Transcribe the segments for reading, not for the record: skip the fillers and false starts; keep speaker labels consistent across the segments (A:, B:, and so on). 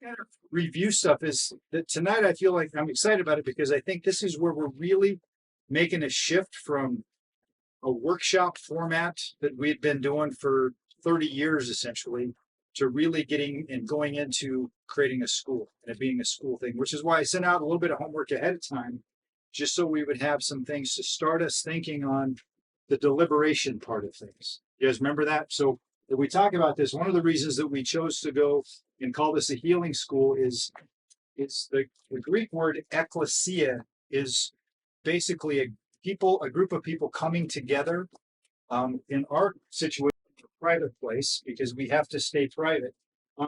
A: kind of review stuff is that tonight I feel like I'm excited about it because I think this is where we're really making a shift from a workshop format that we had been doing for 30 years essentially to really getting and going into creating a school and it being a school thing, which is why I sent out a little bit of homework ahead of time, just so we would have some things to start us thinking on the deliberation part of things. You guys remember that? So if we talk about this, one of the reasons that we chose to go and call this a healing school is it's the Greek word ekklesia is basically a group of people coming together. In our situation, a private place because we have to stay private,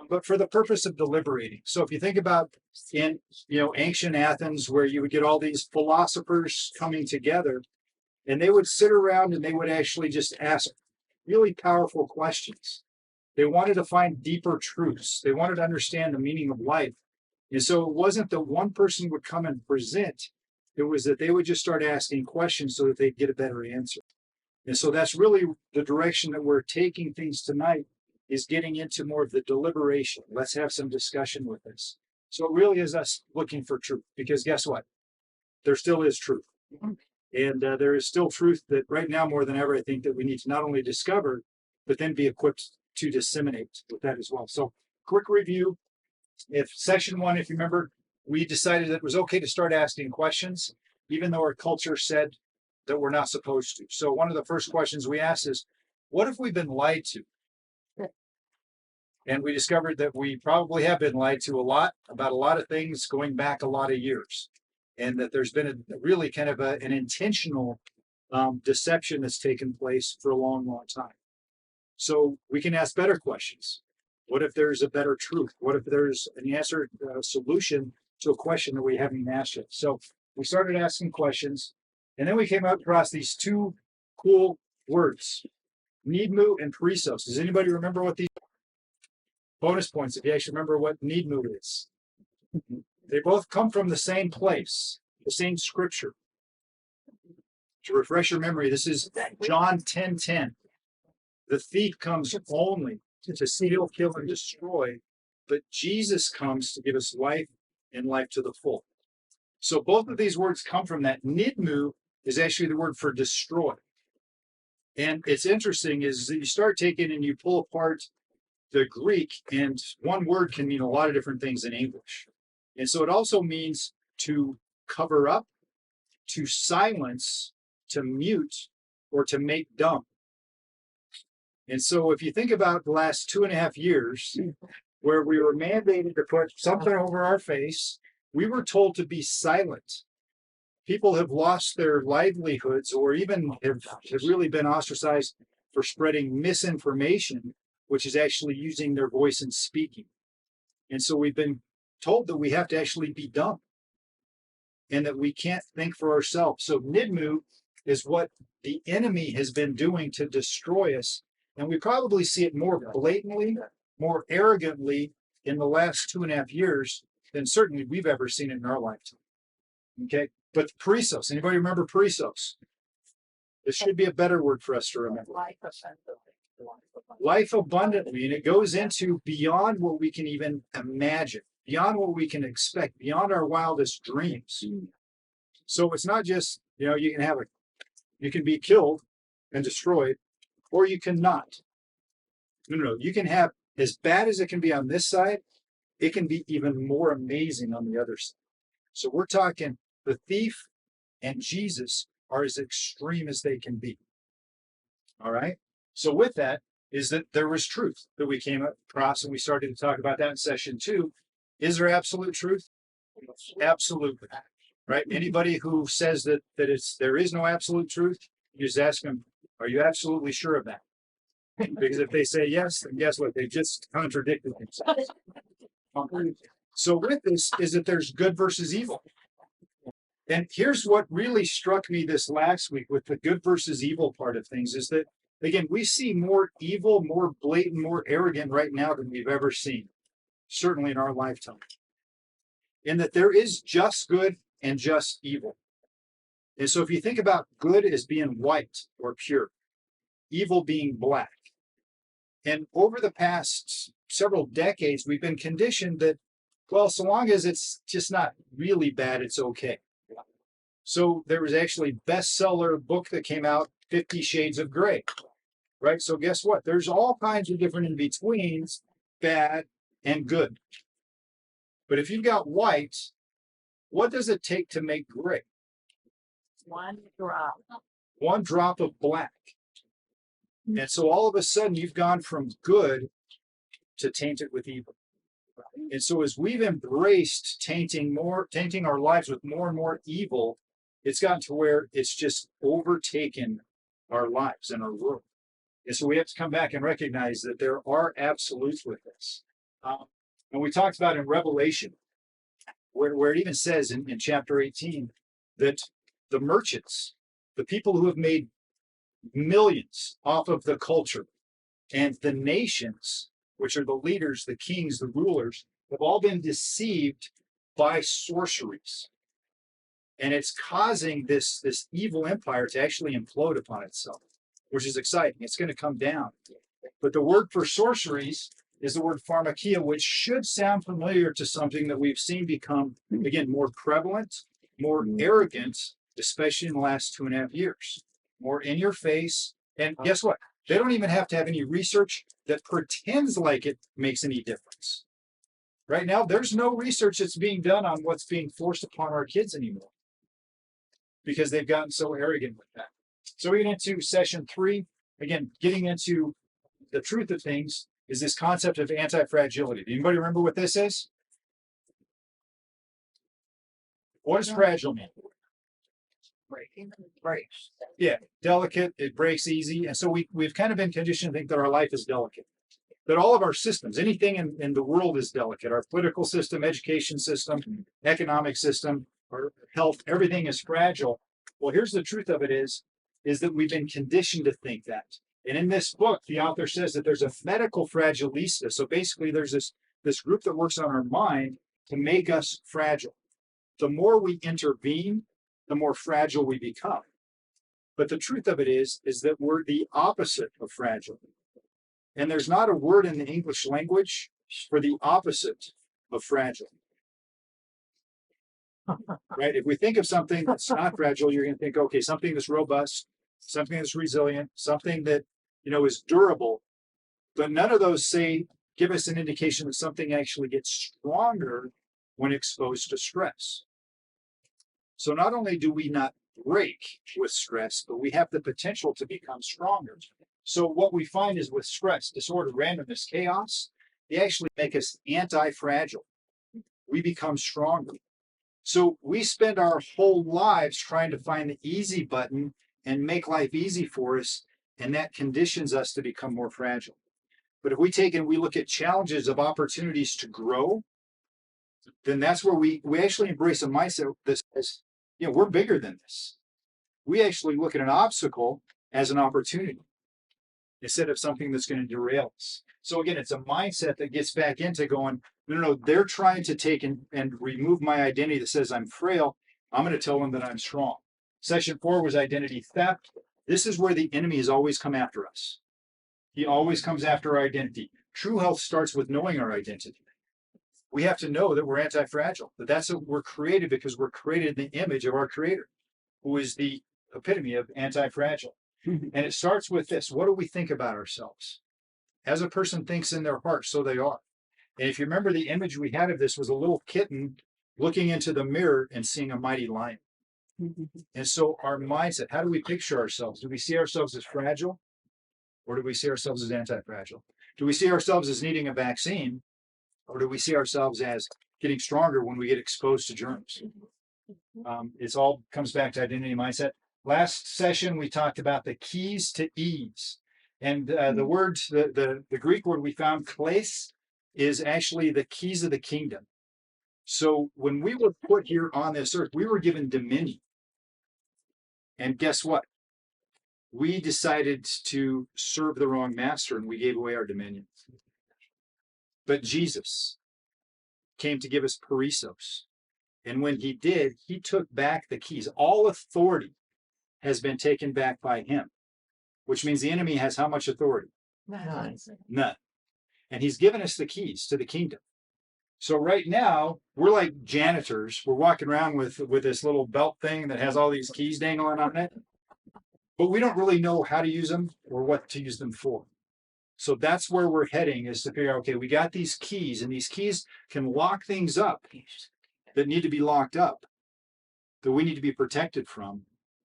A: but for the purpose of deliberating. So if you think about in ancient Athens, where you would get all these philosophers coming together, and they would sit around and they would actually just ask really powerful questions. They wanted to find deeper truths. They wanted to understand the meaning of life. And so it wasn't that one person would come and present, it was that they would just start asking questions so that they'd get a better answer. And so that's really the direction that we're taking things tonight, is getting into more of the deliberation. Let's have some discussion with this. So it really is us looking for truth, because guess what? There still is truth. And there is still truth that right now more than ever, I think that we need to not only discover, but then be equipped to disseminate with that as well. So quick review. If session one, if you remember, we decided that it was okay to start asking questions, even though our culture said that we're not supposed to. So one of the first questions we asked is, what if we've been lied to? And we discovered that we probably have been lied to a lot about a lot of things going back a lot of years. And that there's been a really kind of an intentional deception that's taken place for a long, long time. So we can ask better questions. What if there's a better truth? What if there's an answer, a solution to a question that we haven't asked yet? So we started asking questions, and then we came across these two cool words, Nidmu and Perisos. Does anybody remember what these bonus points, if you actually remember what Nidmu is? They both come from the same place, the same scripture. To refresh your memory, this is John 10:10. The thief comes only to steal, kill, and destroy, but Jesus comes to give us life and life to the full. So both of these words come from that. Nidmu is actually the word for destroy. And it's interesting is that you start taking and you pull apart the Greek, and one word can mean a lot of different things in English. And so it also means to cover up, to silence, to mute, or to make dumb. And so if you think about the last 2.5 years, where we were mandated to put something over our face, we were told to be silent. People have lost their livelihoods or even have really been ostracized for spreading misinformation, which is actually using their voice and speaking. And so we've been told that we have to actually be dumb and that we can't think for ourselves. So Nidmu is what the enemy has been doing to destroy us. And we probably see it more blatantly, more arrogantly in the last 2.5 years than certainly we've ever seen it in our lifetime. Okay, but Perisos, anybody remember Perisos? This should be a better word for us to remember. Life abundantly, and it goes into beyond what we can even imagine, beyond what we can expect, beyond our wildest dreams. So it's not just, you can be killed and destroyed, or you cannot. No. You can have, as bad as it can be on this side, it can be even more amazing on the other side. So we're talking the thief and Jesus are as extreme as they can be. All right. So with that is that there was truth that we came across, and we started to talk about that in session 2. Is there absolute truth? Absolutely. Right. Anybody who says that there is no absolute truth, you just ask them, are you absolutely sure of that? Because if they say yes, then guess what? They just contradicted themselves. So with this is that there's good versus evil. And here's what really struck me this last week with the good versus evil part of things is that, again, we see more evil, more blatant, more arrogant right now than we've ever seen, certainly in our lifetime. In that there is just good and just evil. And so if you think about good as being white or pure, evil being black, and over the past several decades, we've been conditioned that Well, so long as it's just not really bad, it's okay. So there was actually a bestseller book that came out, 50 Shades of Grey, right? So guess what? There's all kinds of different in-betweens, bad and good. But if you've got white, what does it take to make gray?
B: One drop.
A: One drop of black. And so all of a sudden you've gone from good to tainted with evil. And so as we've embraced tainting our lives with more and more evil, it's gotten to where it's just overtaken our lives and our world. And so we have to come back and recognize that there are absolutes with this. And we talked about in Revelation, where it even says in chapter 18 that the merchants, the people who have made millions off of the culture, and the nations, which are the leaders, the kings, the rulers, have all been deceived by sorceries. And it's causing this evil empire to actually implode upon itself, which is exciting. It's going to come down. But the word for sorceries is the word pharmakia, which should sound familiar to something that we've seen become, again, more prevalent, more arrogant, especially in the last 2.5 years. More in your face. And guess what? They don't even have to have any research that pretends like it makes any difference. Right now, there's no research that's being done on what's being forced upon our kids anymore because they've gotten so arrogant with that. So we get into session 3, again, getting into the truth of things is this concept of anti-fragility. Anybody remember what this is? What does fragile mean?
B: Breaks.
A: Yeah, delicate, it breaks easy. And so we've kind of been conditioned to think that our life is delicate. That all of our systems, anything in the world is delicate. Our political system, education system, economic system, our health, everything is fragile. Well, here's the truth of it is that we've been conditioned to think that. And in this book, the author says that there's a medical fragilista. So basically there's this group that works on our mind to make us fragile. The more we intervene, the more fragile we become. But the truth of it is that we're the opposite of fragile. And there's not a word in the English language for the opposite of fragile. Right? If we think of something that's not fragile, you're going to think, okay, something that's robust, something that's resilient, something that, is durable. But none of those give us an indication that something actually gets stronger when exposed to stress. So not only do we not break with stress, but we have the potential to become stronger. So what we find is with stress, disorder, randomness, chaos, they actually make us anti-fragile. We become stronger. So we spend our whole lives trying to find the easy button and make life easy for us, and that conditions us to become more fragile. But if we take and we look at challenges of opportunities to grow, then that's where we actually embrace a mindset that says, we're bigger than this. We actually look at an obstacle as an opportunity instead of something that's going to derail us. So again, it's a mindset that gets back into going, no, they're trying to take and remove my identity that says I'm frail. I'm going to tell them that I'm strong. Session 4 was identity theft. This is where the enemy has always come after us. He always comes after our identity. True health starts with knowing our identity. We have to know that we're anti-fragile, that's what we're created because we're created in the image of our Creator, who is the epitome of anti-fragile. And it starts with this. What do we think about ourselves? As a person thinks in their heart, so they are. And if you remember, the image we had of this was a little kitten looking into the mirror and seeing a mighty lion. And so our mindset, how do we picture ourselves? Do we see ourselves as fragile? Or do we see ourselves as anti-fragile? Do we see ourselves as needing a vaccine? Or do we see ourselves as getting stronger when we get exposed to germs? It all comes back to identity mindset. Last session, we talked about the keys to ease. And the word, the Greek word we found, kleis, is actually the keys of the kingdom. So when we were put here on this earth, we were given dominion. And guess what? We decided to serve the wrong master and we gave away our dominion. But Jesus came to give us perissos. And when he did, he took back the keys. All authority has been taken back by him, which means the enemy has how much authority?
B: None.
A: None. And he's given us the keys to the kingdom. So right now we're like janitors. We're walking around with this little belt thing that has all these keys dangling on it, but we don't really know how to use them or what to use them for. So that's where we're heading, is to figure out, okay, we got these keys, and these keys can lock things up that need to be locked up, that we need to be protected from,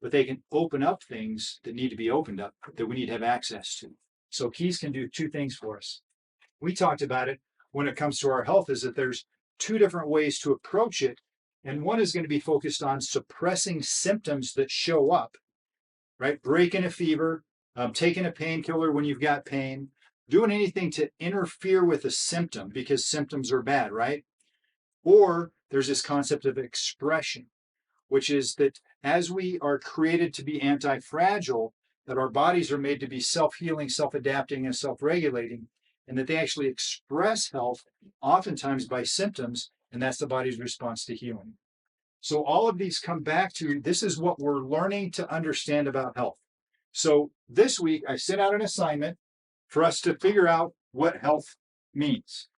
A: but they can open up things that need to be opened up, that we need to have access to. So keys can do two things for us. We talked about it when it comes to our health, is that there's two different ways to approach it. And one is going to be focused on suppressing symptoms that show up, right? Breaking a fever, taking a painkiller when you've got pain, doing anything to interfere with a symptom because symptoms are bad, right? Or there's this concept of expression, which is that as we are created to be anti-fragile, that our bodies are made to be self-healing, self-adapting, and self-regulating, and that they actually express health oftentimes by symptoms, and that's the body's response to healing. So all of these come back to, this is what we're learning to understand about health. So this week I sent out an assignment for us to figure out what health means.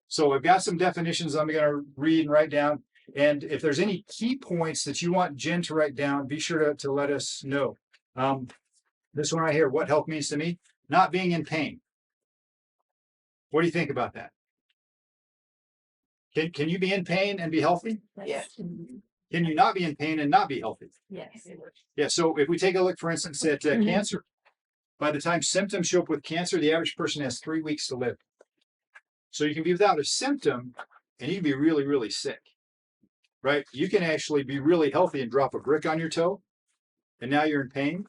A: So I've got some definitions I'm going to read and write down. And if there's any key points that you want Jen to write down, be sure to let us know. This one right here, what health means to me, not being in pain. What do you think about that? Can you be in pain and be healthy?
B: Yes.
A: Can you not be in pain and not be healthy?
B: Yes.
A: Yeah, so if we take a look, for instance, at cancer, by the time symptoms show up with cancer, the average person has 3 weeks to live. So you can be without a symptom and you can be really, really sick, right? You can actually be really healthy and drop a brick on your toe, and now you're in pain.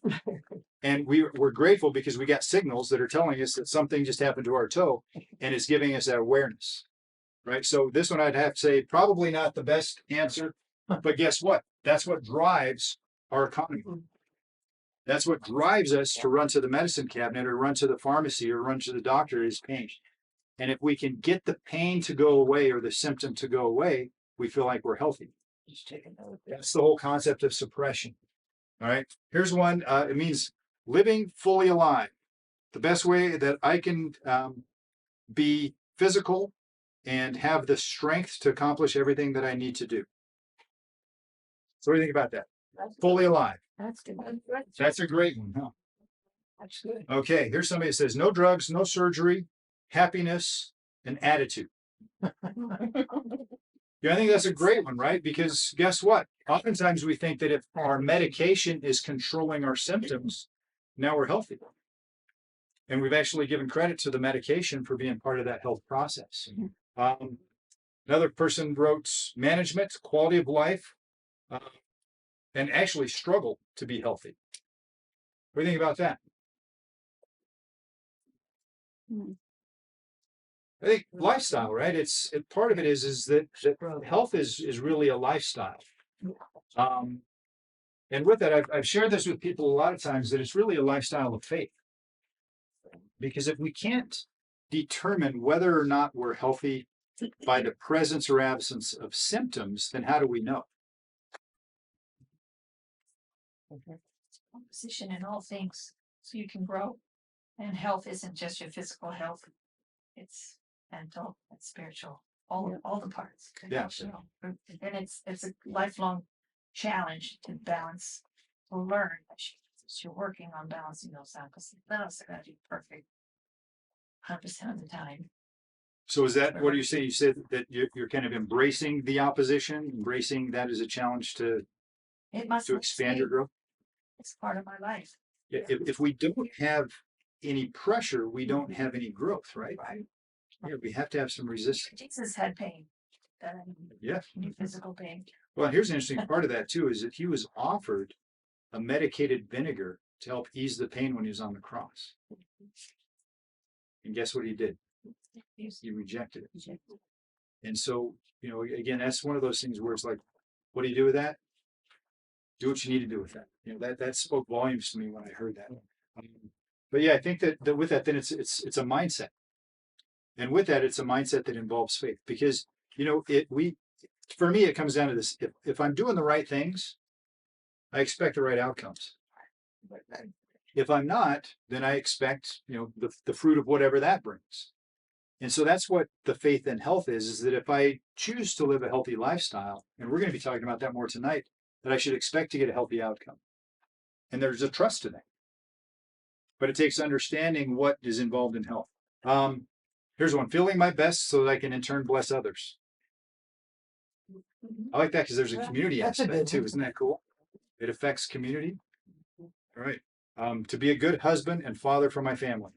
A: And we're grateful because we got signals that are telling us that something just happened to our toe, and it's giving us that awareness, right? So this one I'd have to say probably not the best answer, but guess what? That's what drives our economy. That's what drives us to run to the medicine cabinet or run to the pharmacy or run to the doctor, is pain. And if we can get the pain to go away or the symptom to go away, we feel like we're healthy. That's the whole concept of suppression. All right. Here's one. It means living fully alive. The best way that I can be physical and have the strength to accomplish everything that I need to do. So what do you think about that? Fully alive.
B: That's good.
A: That's a great one, huh?
B: That's good.
A: Okay, here's somebody that says no drugs, no surgery, happiness, and attitude. Yeah, I think that's a great one, right? Because guess what? Oftentimes we think that if our medication is controlling our symptoms, now we're healthy. And we've actually given credit to the medication for being part of that health process. Another person wrote management, quality of life, and actually struggle to be healthy. What do you think about that? I think lifestyle, right? Part of it is that health is really a lifestyle. And with that, I've shared this with people a lot of times, that it's really a lifestyle of faith. Because if we can't determine whether or not we're healthy by the presence or absence of symptoms, then how do we know?
B: Position in all things so you can grow. And health isn't just your physical health. It's mental and spiritual, all the parts.
A: Yeah.
B: And it's a lifelong challenge to balance, to learn that you're working on balancing those out, because none of us are going to be perfect 100% of the time.
A: So is that what are you saying? You said that you're kind of embracing the opposition, embracing that as a challenge to expand your growth?
B: It's part of my life.
A: Yeah. If we don't have any pressure, we don't have any growth, right?
B: Right.
A: Yeah, we have to have some resistance.
B: Jesus had pain.
A: Yeah.
B: Physical pain.
A: Well, here's an interesting part of that too, is that he was offered a medicated vinegar to help ease the pain when he was on the cross. And guess what he did? He rejected it. And so, again, that's one of those things where it's like, what do you do with that? Do what you need to do with that. That spoke volumes to me when I heard that. But yeah, I think that with that, then it's a mindset. And with that, it's a mindset that involves faith, because, for me, it comes down to this. If I'm doing the right things, I expect the right outcomes. If I'm not, then I expect, the fruit of whatever that brings. And so that's what the faith in health is that if I choose to live a healthy lifestyle, and we're going to be talking about that more tonight, that I should expect to get a healthy outcome. And there's a trust to that. But it takes understanding what is involved in health. Here's one, feeling my best so that I can in turn bless others. I like that because there's a community
C: That's a
A: aspect
C: good
A: too.
C: one.
A: Isn't that cool? It affects community. All right. To be a good husband and father for my family.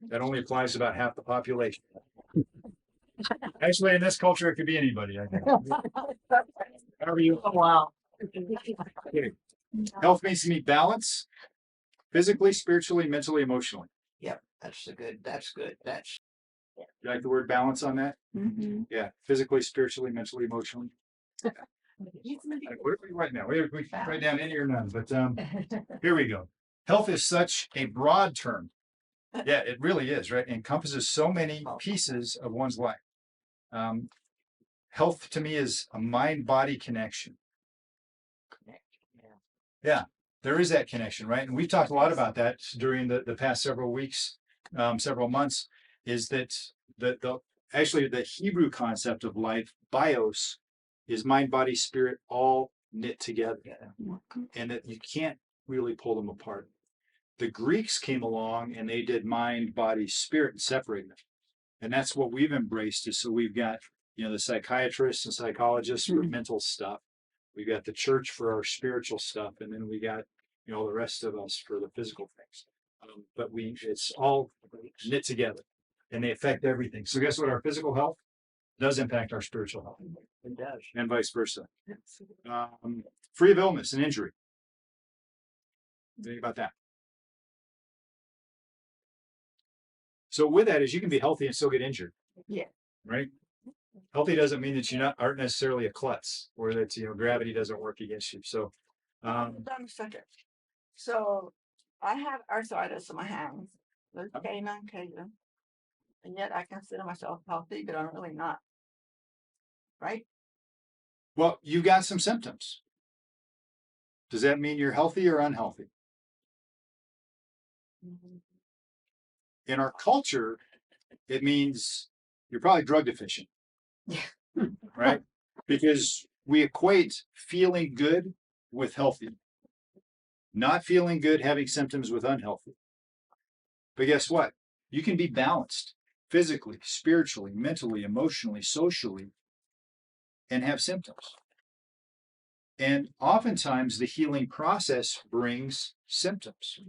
A: That only applies to about half the population. Actually, in this culture, it could be anybody, I think. However you.
C: Oh, wow.
A: Okay. Health means to me balance, physically, spiritually, mentally, emotionally.
C: Yep, that's good. That's good. That's
A: You like the word balance on that?
B: Mm-hmm.
A: Yeah, physically, spiritually, mentally, emotionally. What are we writing now? We write down any or none, but here we go. Health is such a broad term. Yeah, it really is, right? It encompasses so many pieces of one's life. Health to me is a mind-body connection. Yeah, there is that connection, right? And we've talked a lot about that during the past several weeks, several months, is that actually the Hebrew concept of life, bios, is mind, body, spirit, all knit together. And that you can't really pull them apart. The Greeks came along and they did mind, body, spirit and separated them. And that's what we've embraced is so we've got, the psychiatrists and psychologists for mental stuff. We've got the church for our spiritual stuff. And then we got, the rest of us for the physical things. But it's all knit together and they affect everything. So guess what? Our physical health does impact our spiritual health.
C: it does.
A: And vice versa. Free of illness and injury. Think about that. So with that is you can be healthy and still get injured.
C: Yeah.
A: Right? Healthy doesn't mean that aren't necessarily a klutz or that gravity doesn't work against you. So
D: Hold on a second. So I have arthritis in my hands. There's pain on occasion. And yet I consider myself healthy, but I'm really not. Right?
A: well, you got some symptoms. Does that mean you're healthy or unhealthy? In our culture, it means you're probably drug deficient. Right? Because we equate feeling good with healthy. Not feeling good, having symptoms with unhealthy. But guess what? You can be balanced physically, spiritually, mentally, emotionally, socially, and have symptoms. And oftentimes the healing process brings symptoms.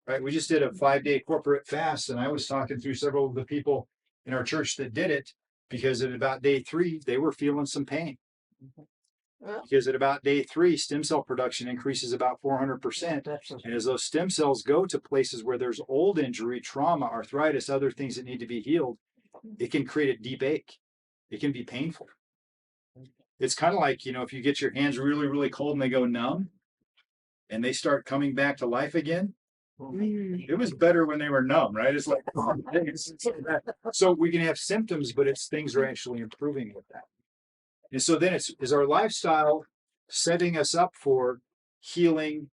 A: Right? We just did a 5-day corporate fast, and I was talking through several of the people in our church that did it because at about day 3, they were feeling some pain. Because at about day 3, stem cell production increases about 400%. And as those stem cells go to places where there's old injury, trauma, arthritis, other things that need to be healed, it can create a deep ache. It can be painful. It's kind of like, if you get your hands really, really cold and they go numb and they start coming back to life again. It was better when they were numb, right? It's like, so we can have symptoms, but things are actually improving with that. And so then is our lifestyle setting us up for healing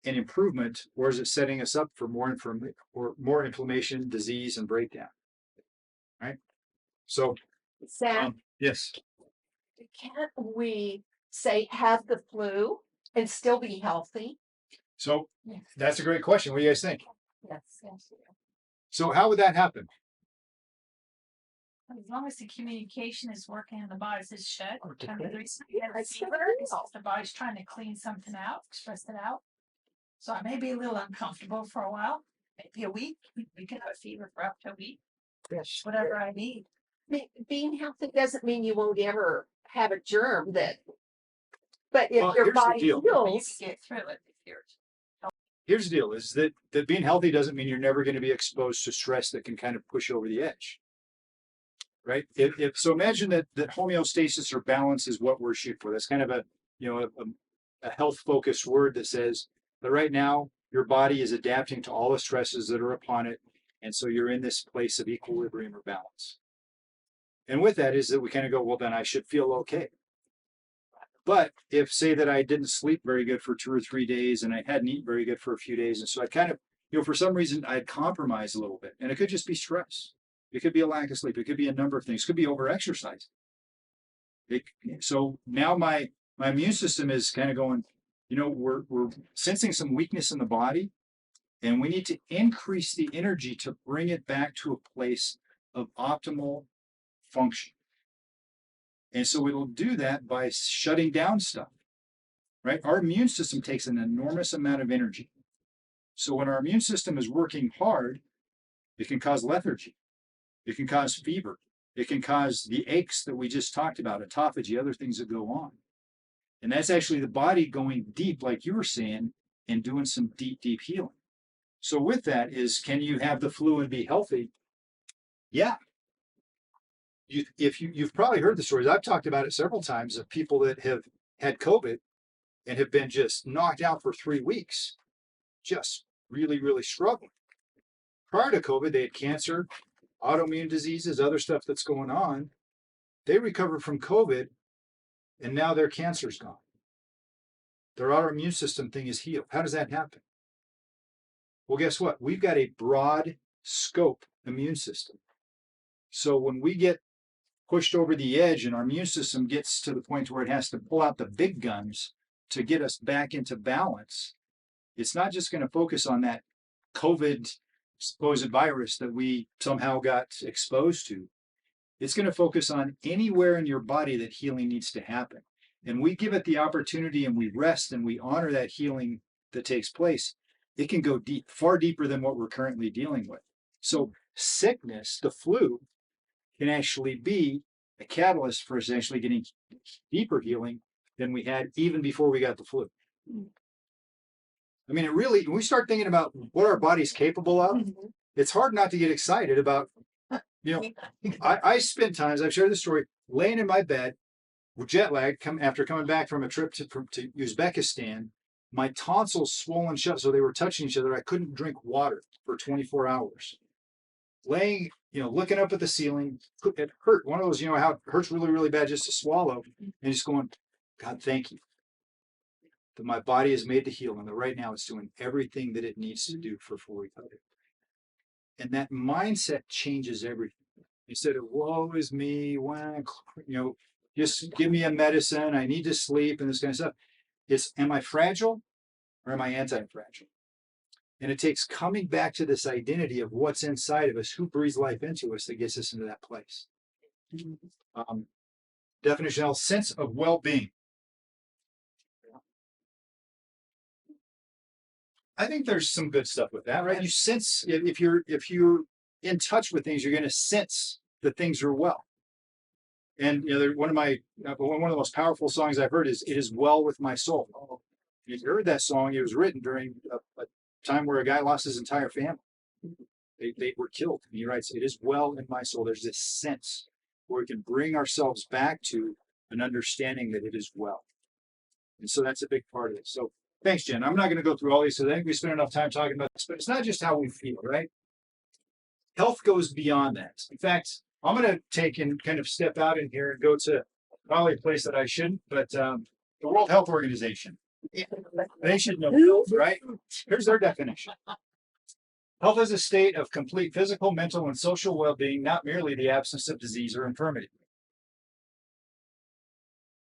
A: and improvement, or is it setting us up for more inflammation, disease, and breakdown? Right? So,
E: Sam,
A: yes.
E: can't we say have the flu and still be healthy?
A: So that's a great question. What do you guys think?
E: Yes, yes.
A: So how would that happen?
B: As long as the communication is working and the body's is shut,
E: Yeah, it's
B: fever, the body's trying to clean something out, express it out. So I may be a little uncomfortable for a while, maybe a week. We can have a fever for up to a week,
C: Yes.
B: whatever I need.
E: Being healthy doesn't mean you won't ever have a germ but if
A: Well,
E: your
A: here's the
E: body
A: deal.
B: But you
E: heals,
B: can get through it if you're.
A: Here's the deal is that being healthy doesn't mean you're never going to be exposed to stress that can kind of push over the edge. Right? So imagine that homeostasis or balance is what we're shooting for. That's kind of a health focused word that says that right now your body is adapting to all the stresses that are upon it. And so you're in this place of equilibrium or balance. And with that is that we kind of go, well, then I should feel okay. But if say that I didn't sleep very good for 2 or 3 days and I hadn't eaten very good for a few days, and so I kind of, for some reason I'd compromise a little bit, and it could just be stress. It could be a lack of sleep. It could be a number of things. It could be overexercise. So now my immune system is kind of going, we're sensing some weakness in the body, and we need to increase the energy to bring it back to a place of optimal function. And so it'll do that by shutting down stuff, right? Our immune system takes an enormous amount of energy. So when our immune system is working hard, it can cause lethargy. It can cause fever. It can cause the aches that we just talked about, autophagy, other things that go on. And that's actually the body going deep, like you were saying, and doing some deep, deep healing. So with that is, can you have the flu and be healthy? Yeah. You've probably heard the stories. I've talked about it several times of people that have had COVID and have been just knocked out for 3 weeks, just really, really struggling. Prior to COVID, they had cancer, autoimmune diseases, other stuff that's going on. They recovered from COVID, and now their cancer's gone. Their autoimmune system thing is healed. How does that happen? Well, guess what? We've got a broad scope immune system. So when we get pushed over the edge and our immune system gets to the point where it has to pull out the big guns to get us back into balance, it's not just going to focus on that COVID supposed virus that we somehow got exposed to. It's going to focus on anywhere in your body that healing needs to happen. And we give it the opportunity, and we rest and we honor that healing that takes place. It can go deep, far deeper than what we're currently dealing with. So sickness, the flu, can actually be a catalyst for essentially getting deeper healing than we had even before we got the flu. I mean, it really, when we start thinking about what our body's capable of, it's hard not to get excited about, I spent times, I've shared this story, laying in my bed with jet lag after coming back from a trip to Uzbekistan. My tonsils swollen shut, so they were touching each other. I couldn't drink water for 24 hours. Laying, looking up at the ceiling, it hurt. One of those, how it hurts really, really bad just to swallow, and just going, God, thank you that my body is made to heal, and that right now it's doing everything that it needs to do for full recovery. And that mindset changes everything. Instead of woe is me, just give me a medicine, I need to sleep, and this kind of stuff. It's, am I fragile or am I anti-fragile? And it takes coming back to this identity of what's inside of us, who breathes life into us, that gets us into that place. Definition L, sense of well-being. I think there's some good stuff with that, right? You sense, if you're in touch with things, you're going to sense that things are well. And one of the most powerful songs I've heard is "It Is Well With My Soul." If you heard that song, it was written during a time where a guy lost his entire family. They were killed. And he writes, "It is well in my soul." There's this sense where we can bring ourselves back to an understanding that it is well. And so that's a big part of it. So thanks, Jen. I'm not going to go through all these, so I think we spent enough time talking about this, but it's not just how we feel, right? Health goes beyond that. In fact, I'm going to take and kind of step out in here and go to probably a place that I shouldn't, but the World Health Organization. They should know health, right? Here's their definition. Health is a state of complete physical, mental, and social well-being, not merely the absence of disease or infirmity.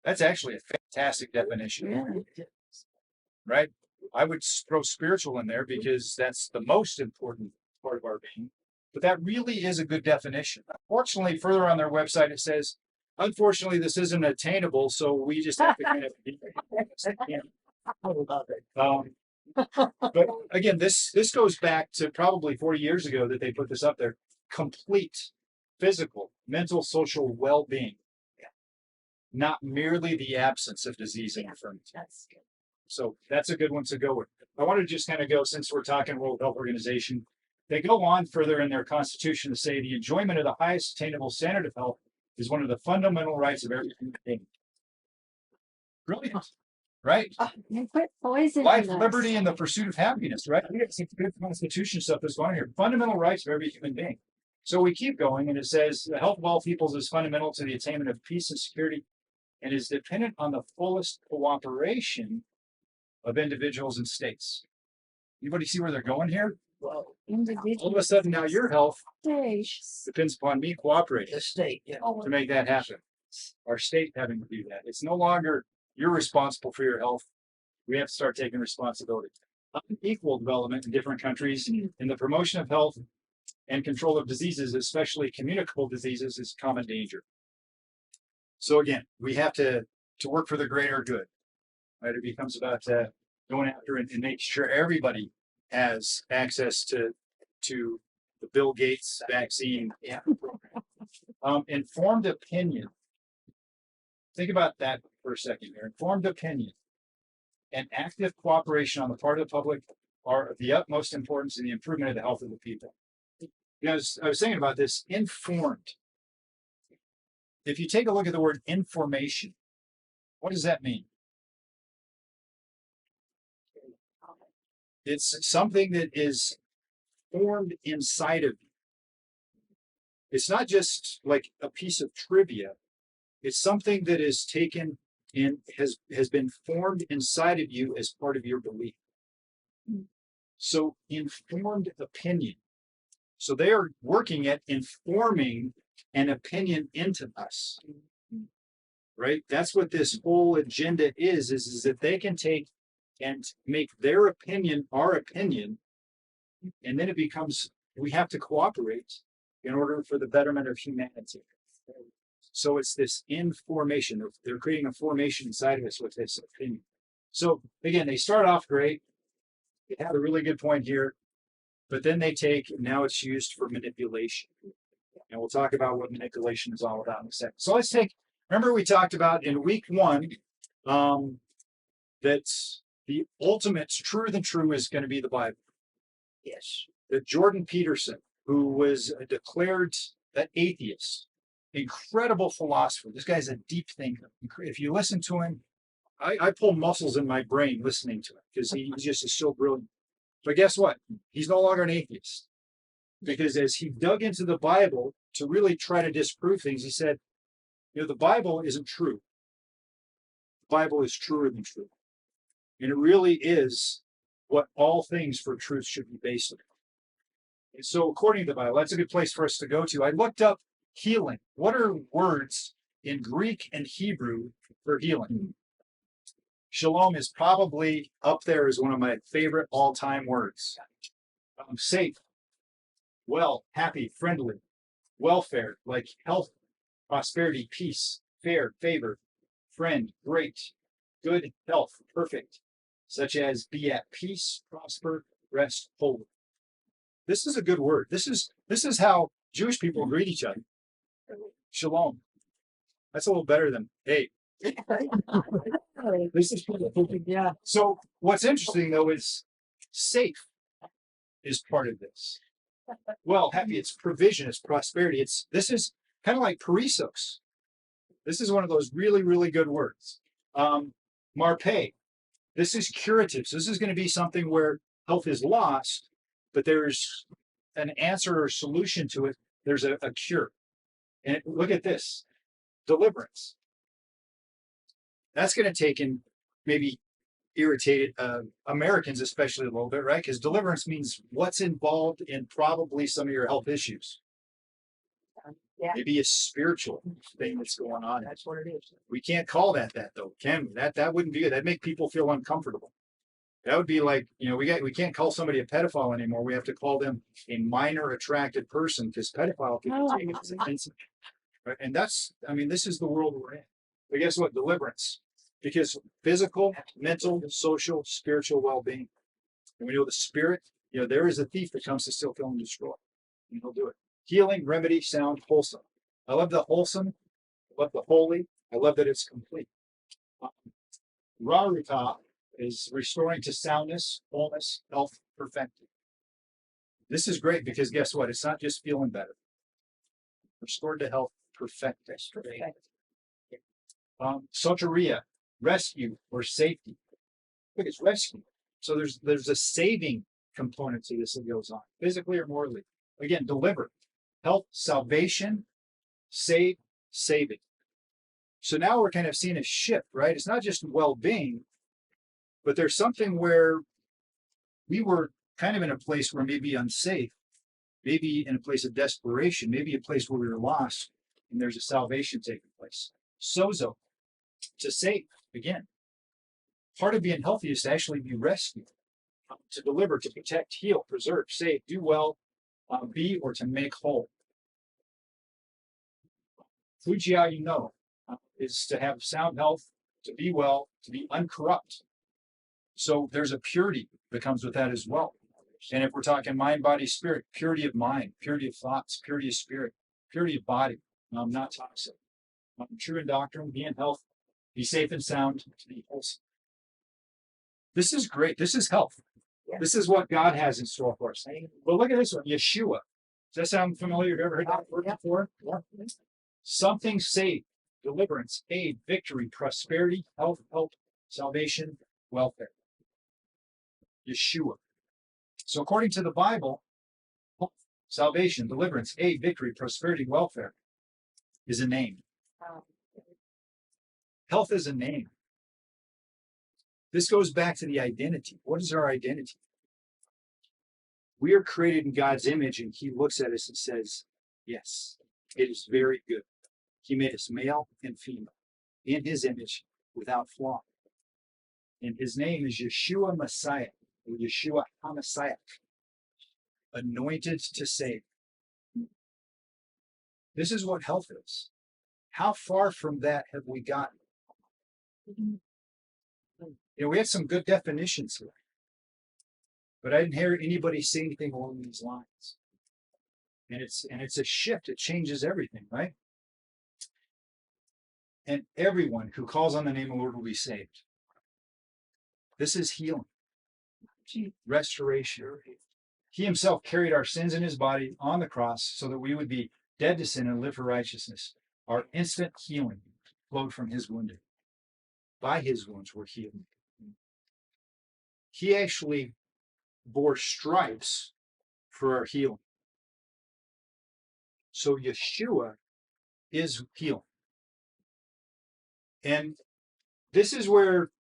A: That's actually a fantastic definition, right? I would throw spiritual in there because that's the most important part of our being. But that really is a good definition. Unfortunately, further on their website, it says, unfortunately, this isn't attainable, so we just have to kind of. But again, this goes back to probably 40 years ago that they put this up there. Complete physical, mental, social well-being, not merely the absence of disease and infirmity.
B: That's good.
A: So that's a good one to go with. I want to just kind of go, since we're talking World Health Organization, they go on further in their constitution to say the enjoyment of the highest attainable standard of health is one of the fundamental rights of every human being. Brilliant, right?
E: And quit poisoning
A: Life,
E: us.
A: liberty, and the pursuit of happiness, right? We have some good constitution stuff that's going on here. Fundamental rights of every human being. So we keep going, and it says the health of all peoples is fundamental to the attainment of peace and security, and is dependent on the fullest cooperation of individuals and states. Anybody see where they're going here?
C: Well,
A: All of a sudden now your health depends upon me cooperating
C: the state, yeah.
A: to make that happen. Our state having to do that. It's no longer you're responsible for your health. We have to start taking responsibility. Unequal development in different countries in the promotion of health and control of diseases, especially communicable diseases, is common danger. So again, we have to work for the greater good. Right? It becomes about going after and making sure everybody has access to the Bill Gates vaccine.
C: Yeah.
A: Informed opinion. Think about that for a second here. Informed opinion and active cooperation on the part of the public are of the utmost importance in the improvement of the health of the people. Because I was thinking about this, informed. If you take a look at the word information, what does that mean? It's something that is formed inside of you. It's not just like a piece of trivia. It's something that is taken and has been formed inside of you as part of your belief. So informed opinion. So they are working at informing an opinion into us. Right? That's what this whole agenda is that they can take and make their opinion our opinion, and then it becomes we have to cooperate in order for the betterment of humanity. So it's this information. They're creating a formation inside of us with this opinion. So again, they start off great. They have a really good point here, but then they take, now it's used for manipulation. And we'll talk about what manipulation is all about in a second. So let's take, remember we talked about in week 1 that the ultimate truer than true is going to be the Bible.
C: Yes.
A: That Jordan Peterson, who was a declared atheist, incredible philosopher. This guy's a deep thinker. If you listen to him, I pull muscles in my brain listening to him because he's just so brilliant. But guess what? He's no longer an atheist. Because as he dug into the Bible to really try to disprove things, he said, the Bible isn't true. The Bible is truer than true. And it really is what all things for truth should be based on. And so according to the Bible, that's a good place for us to go to. I looked up healing. What are words in Greek and Hebrew for healing? Shalom is probably up there as one of my favorite all-time words. Safe, well, happy, friendly, welfare, like health, prosperity, peace, fair, favor, friend, great, good, health, perfect, such as be at peace, prosper, rest, holy. This is a good word. This is how Jewish people greet each other. Shalom. That's a little better than hey. This is
C: Yeah.
A: So what's interesting though is safe is part of this. Well, happy, it's provision, it's prosperity. This is kind of like perissos. This is one of those really, really good words. Marpe. This is curative. So this is going to be something where health is lost, but there's an answer or solution to it. There's a cure. And look at this. Deliverance. That's going to take in maybe irritated Americans, especially a little bit, right? Because deliverance means what's involved in probably some of your health issues.
E: Yeah.
A: Maybe a spiritual thing that's going on.
C: That's what it is.
A: We can't call that though, can we? That wouldn't be it. That'd make people feel uncomfortable. That would be like, we can't call somebody a pedophile anymore. We have to call them a minor attracted person because pedophile people take it as offensive. Right? And this is the world we're in. But guess what? Deliverance. Because physical, mental, social, spiritual well-being. And we know the spirit, there is a thief that comes to steal, kill, and destroy. And he'll do it. Healing, remedy, sound, wholesome. I love the wholesome. I love the holy. I love that it's complete. Rarita is restoring to soundness, wholeness, health, perfected. This is great because guess what? It's not just feeling better. Restored to health, perfected. Soteria, rescue or safety. Look, it's rescue. So there's a saving component to this that goes on, physically or morally. Again, deliver. Health, salvation, save, saving. So now we're kind of seeing a shift, right? It's not just well-being, but there's something where we were kind of in a place where maybe unsafe, maybe in a place of desperation, maybe a place where we were lost, and there's a salvation taking place. Sozo, to save, again. Part of being healthy is to actually be rescued, to deliver, to protect, heal, preserve, save, do well, be, or to make whole. Fujia, is to have sound health, to be well, to be uncorrupt. So there's a purity that comes with that as well. And if we're talking mind, body, spirit, purity of mind, purity of thoughts, purity of spirit, purity of body, not toxic. True in doctrine, be in health, be safe and sound, to be wholesome. This is great. This is health.
C: Yeah.
A: This is what God has in store for us. But look at this one, Yeshua. Does that sound familiar? Have you ever heard that word before? Yeah. Something saved, deliverance, aid, victory, prosperity, health, help, salvation, welfare. Yeshua. So according to the Bible, salvation, deliverance, aid, victory, prosperity, welfare is a name. Health is a name. This goes back to the identity. What is our identity? We are created in God's image, and He looks at us and says, yes, it is very good. He made us male and female in His image without flaw. And His name is Yeshua Messiah, or Yeshua HaMessiah, anointed to save. This is what health is. How far from that have we gotten? We had some good definitions here, but I didn't hear anybody say anything along these lines. And it's a shift. It changes everything, right? And everyone who calls on the name of the Lord will be saved. This is healing, restoration. He Himself carried our sins in His body on the cross so that we would be dead to sin and live for righteousness. Our instant healing flowed from His wounding. By His wounds we're healed. He actually bore stripes for our healing. So Yeshua is healing. And this is where,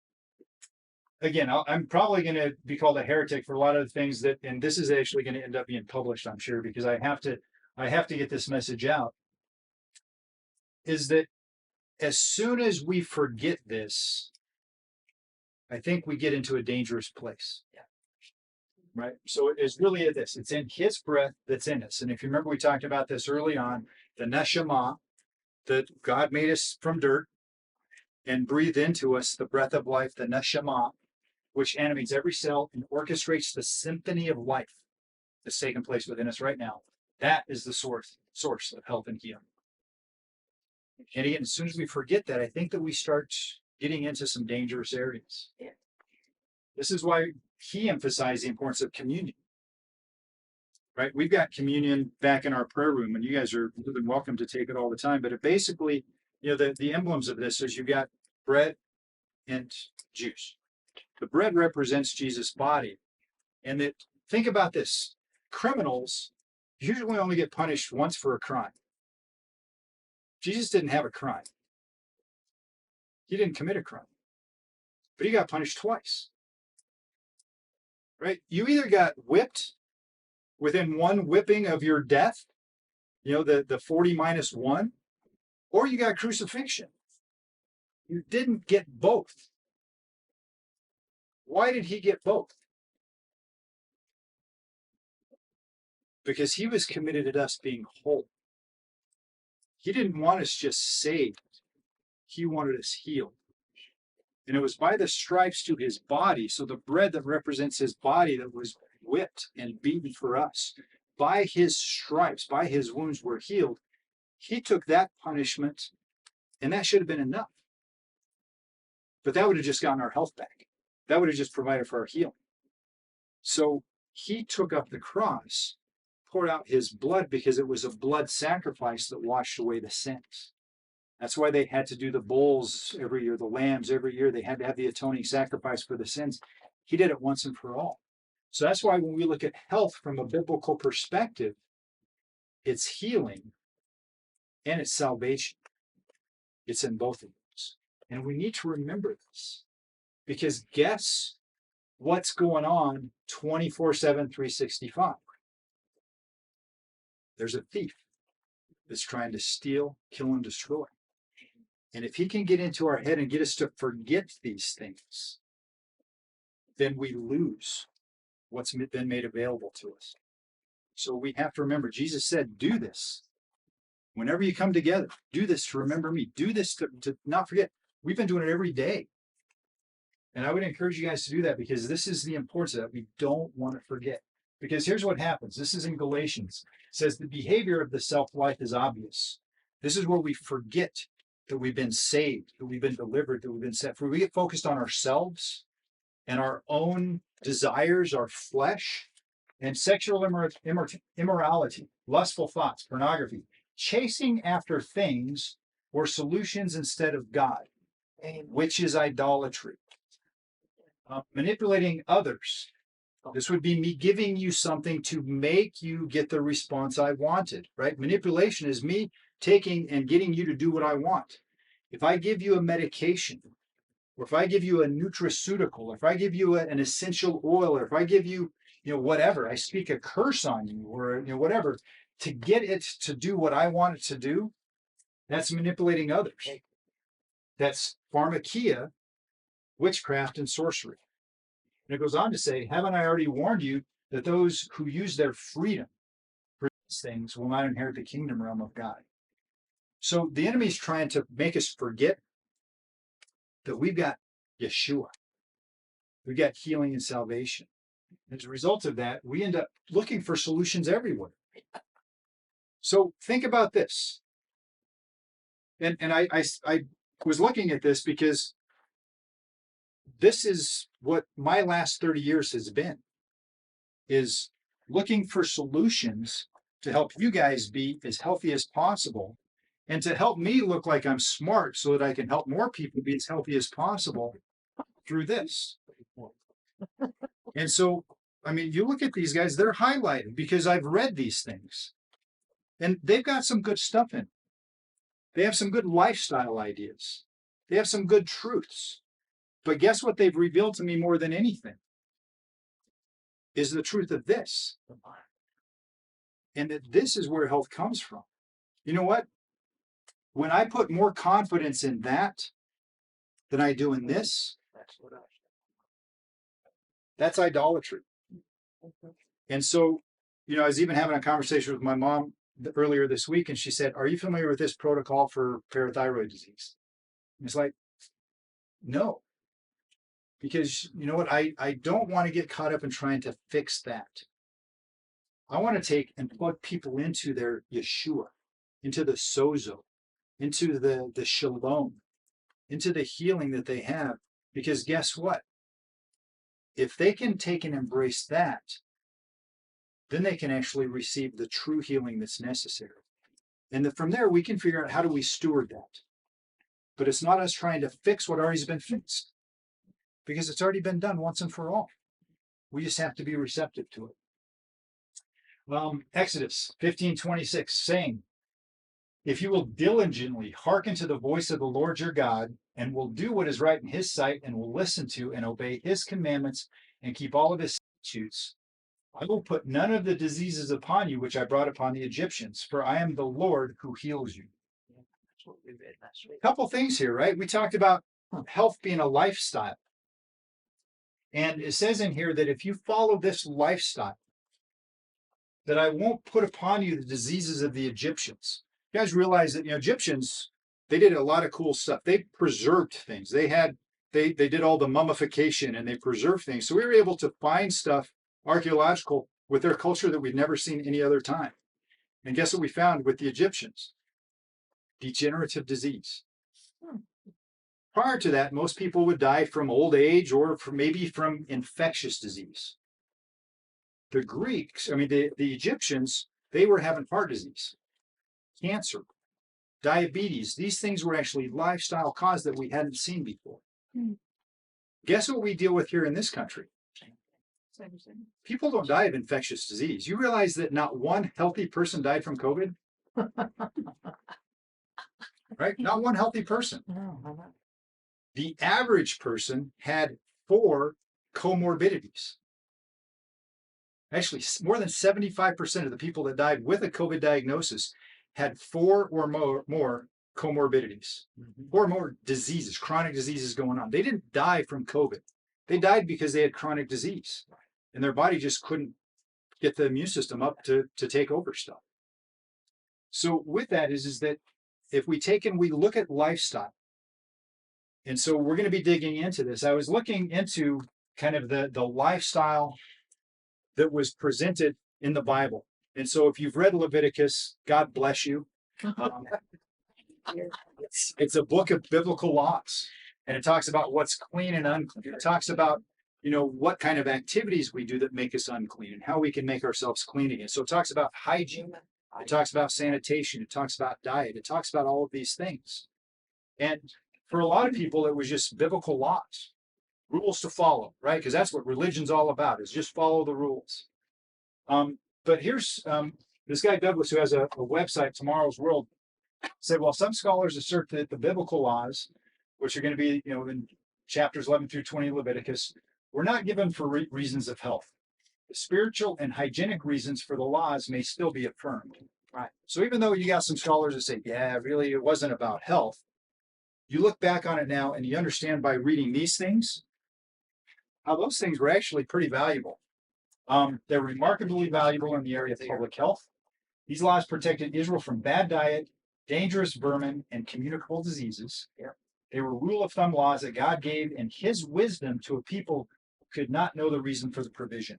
A: again, I'm probably going to be called a heretic for a lot of the things that, and this is actually going to end up being published, I'm sure, because I have to get this message out, is that as soon as we forget this, I think we get into a dangerous place. Yeah. Right? So it's really this. It's in His breath that's in us. And if you remember, we talked about this early on, the neshama, that God made us from dirt and breathed into us the breath of life, the neshama, which animates every cell and orchestrates the symphony of life that's taking place within us right now. That is the source of health and healing. And again, as soon as we forget that, I think that we start getting into some dangerous areas.
C: Yeah.
A: This is why He emphasized the importance of communion. Right? We've got communion back in our prayer room, and you guys are more than welcome to take it all the time. But it basically, the emblems of this is you've got bread and juice. The bread represents Jesus' body. And that, think about this, criminals usually only get punished once for a crime. Jesus didn't have a crime. He didn't commit a crime, but He got punished twice. Right? You either got whipped within one whipping of your death, the 40 minus 1, or you got crucifixion. You didn't get both. Why did He get both? Because He was committed to us being whole. He didn't want us just saved. He wanted us healed. And it was by the stripes to His body, so the bread that represents His body that was whipped and beaten for us, by His stripes, by His wounds we're healed. He took that punishment, and that should have been enough. But that would have just gotten our health back. That would have just provided for our healing. So He took up the cross, poured out His blood, because it was a blood sacrifice that washed away the sins. That's why they had to do the bulls every year, the lambs every year. They had to have the atoning sacrifice for the sins. He did it once and for all. So that's why when we look at health from a biblical perspective, it's healing and it's salvation. It's in both of those. And we need to remember this, because guess what's going on 24/7, 365. There's a thief that's trying to steal, kill, and destroy. And if he can get into our head and get us to forget these things, then we lose what's been made available to us. So we have to remember, Jesus said, do this. Whenever you come together, do this to remember me. Do this to not forget. We've been doing it every day. And I would encourage you guys to do that because this is the importance of that. We don't want to forget. Because here's what happens. This is in Galatians. It says the behavior of the self-life is obvious. This is where we forget that we've been saved, that we've been delivered, that we've been set free. We get focused on ourselves and our own desires, our flesh, and sexual immorality, lustful thoughts, pornography, chasing after things or solutions instead of God, which is idolatry. Manipulating others. This would be me giving you something to make you get the response I wanted, right? Manipulation is me taking and getting you to do what I want. If I give you a medication, or if I give you a nutraceutical, if I give you an essential oil, or if I give you, whatever, I speak a curse on you, or whatever, to get it to do what I want it to do, that's manipulating others. That's pharmakia, witchcraft, and sorcery. And it goes on to say, haven't I already warned you that those who use their freedom for these things will not inherit the kingdom realm of God? So the enemy is trying to make us forget that we've got Yeshua. We've got healing and salvation. As a result of that, we end up looking for solutions everywhere. So think about this. And I was looking at this because this is what my last 30 years has been, is looking for solutions to help you guys be as healthy as possible and to help me look like I'm smart so that I can help more people be as healthy as possible through this. And so, you look at these guys, they're highlighted because I've read these things and they've got some good stuff in. They have some good lifestyle ideas. They have some good truths. But guess what they've revealed to me more than anything? Is the truth of this. And that this is where health comes from. You know what? When I put more confidence in that than I do in this, that's idolatry. And so, I was even having a conversation with my mom earlier this week, and she said, are you familiar with this protocol for parathyroid disease? And it's like, no. Because you know what? I don't want to get caught up in trying to fix that. I want to take and plug people into their Yeshua, into the sozo, into the shalom, into the healing that they have. Because guess what? If they can take and embrace that, then they can actually receive the true healing that's necessary. And from there, we can figure out how do we steward that. But it's not us trying to fix what already has been fixed, because it's already been done once and for all. We just have to be receptive to it. Exodus 15:26, saying, if you will diligently hearken to the voice of the Lord your God, and will do what is right in his sight, and will listen to and obey his commandments, and keep all of his statutes, I will put none of the diseases upon you which I brought upon the Egyptians, for I am the Lord who heals you.
C: That's what we read last week.
A: A couple things here, right? We talked about health being a lifestyle. And it says in here that if you follow this lifestyle, that I won't put upon you the diseases of the Egyptians. You guys realize that Egyptians, they did a lot of cool stuff. They preserved things. They did all the mummification and they preserved things. So we were able to find stuff archaeological with their culture that we'd never seen any other time. And guess what we found with the Egyptians? Degenerative disease. Prior to that, most people would die from old age or maybe from infectious disease. The Greeks, the Egyptians, they were having heart disease, cancer, diabetes. These things were actually lifestyle causes that we hadn't seen before. Guess what we deal with here in this country? People don't die of infectious disease. You realize that not one healthy person died from COVID? Right? Not one healthy person.
C: No, I'm not.
A: The average person had 4 comorbidities. Actually, more than 75% of the people that died with a COVID diagnosis had 4 or more comorbidities, 4 or more diseases, chronic diseases going on. They didn't die from COVID. They died because they had chronic disease and their body just couldn't get the immune system up to take over stuff. So with that is that if we take and we look at lifestyle, and so we're going to be digging into this. I was looking into kind of the lifestyle that was presented in the Bible. And so if you've read Leviticus, God bless you. It's a book of biblical laws, and it talks about what's clean and unclean. It talks about, what kind of activities we do that make us unclean and how we can make ourselves clean again. So it talks about hygiene. It talks about sanitation. It talks about diet. It talks about all of these things. And for a lot of people, it was just biblical laws, rules to follow, right? Because that's what religion's all about, is just follow the rules. But here's this guy Douglas, who has a website, Tomorrow's World, said, well, some scholars assert that the biblical laws, which are going to be, in chapters 11 through 20 Leviticus, were not given for reasons of health. The spiritual and hygienic reasons for the laws may still be affirmed. Right. So even though you got some scholars that say, yeah, really, it wasn't about health, you look back on it now and you understand by reading these things, how those things were actually pretty valuable. They're remarkably valuable in the area of public health. These laws protected Israel from bad diet, dangerous vermin, and communicable diseases. Yeah. They were rule of thumb laws that God gave in his wisdom to a people who could not know the reason for the provision.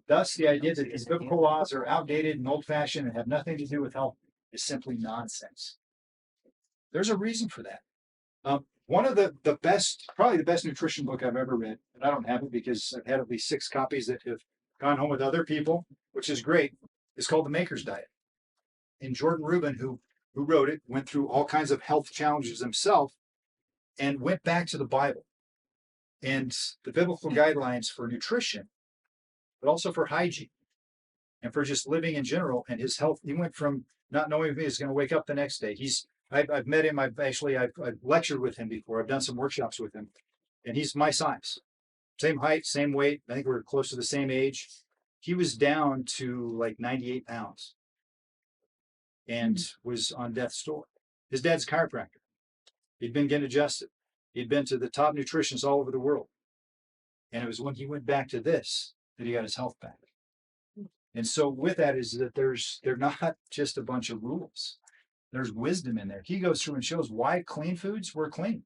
A: Thus, the idea that these biblical laws are outdated and old-fashioned and have nothing to do with health is simply nonsense. There's a reason for that. One of the best, probably the best nutrition book I've ever read, and I don't have it because I've had at least 6 copies that have gone home with other people, which is great, is called The Maker's Diet. And Jordan Rubin, who wrote it, went through all kinds of health challenges himself and went back to the Bible and the biblical guidelines for nutrition, but also for hygiene and for just living in general. And his health, he went from not knowing if he was going to wake up the next day. I've met him. I've lectured with him before. I've done some workshops with him, and he's my size, same height, same weight. I think we're close to the same age. He was down to like 98 pounds and was on death's door. His dad's a chiropractor. He'd been getting adjusted. He'd been to the top nutritionists all over the world. And it was when he went back to this that he got his health back. And so with that is that they're not just a bunch of rules. There's wisdom in there. He goes through and shows why clean foods were clean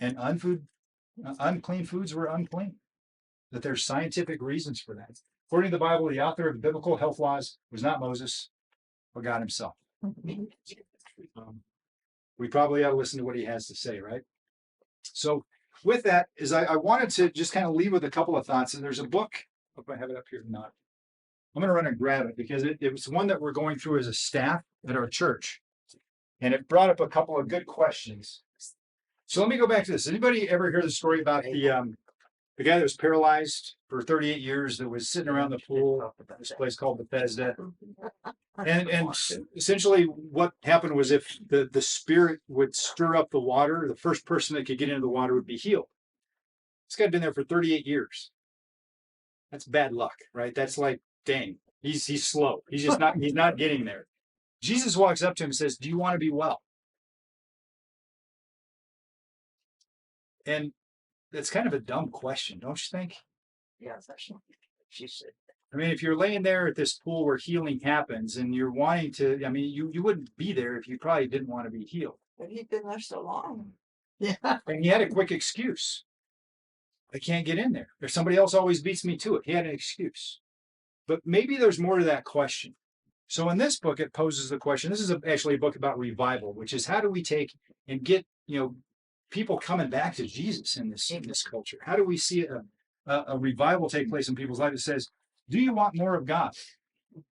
A: and unclean foods were unclean. That there's scientific reasons for that. According to the Bible, the author of the biblical health laws was not Moses, but God himself. We probably ought to listen to what he has to say, right? So with that is I wanted to just kind of leave with a couple of thoughts. And there's a book, I hope I have it up here or not. I'm going to run and grab it because it was one that we're going through as a staff at our church. And it brought up a couple of good questions. So let me go back to this. Anybody ever hear the story about the guy that was paralyzed for 38 years that was sitting around the pool, this place called Bethesda? And essentially what happened was if the spirit would stir up the water, the first person that could get into the water would be healed. This guy had been there for 38 years. That's bad luck, right? That's like, dang, he's slow. He's not getting there. Jesus walks up to him and says, do you want to be well? And that's kind of a dumb question, don't you think?
C: Yeah, that's what she said.
A: I mean, if you're laying there at this pool where healing happens and you're wanting to, I mean, you wouldn't be there if you probably didn't want to be healed.
D: But he'd been there so long.
E: Yeah.
A: And he had a quick excuse. I can't get in there. If somebody else always beats me to it. He had an excuse. But maybe there's more to that question. So in this book, it poses the question. This is actually a book about revival, which is how do we take and get, people coming back to Jesus in this culture? How do we see a revival take place in people's lives? It says, do you want more of God? Does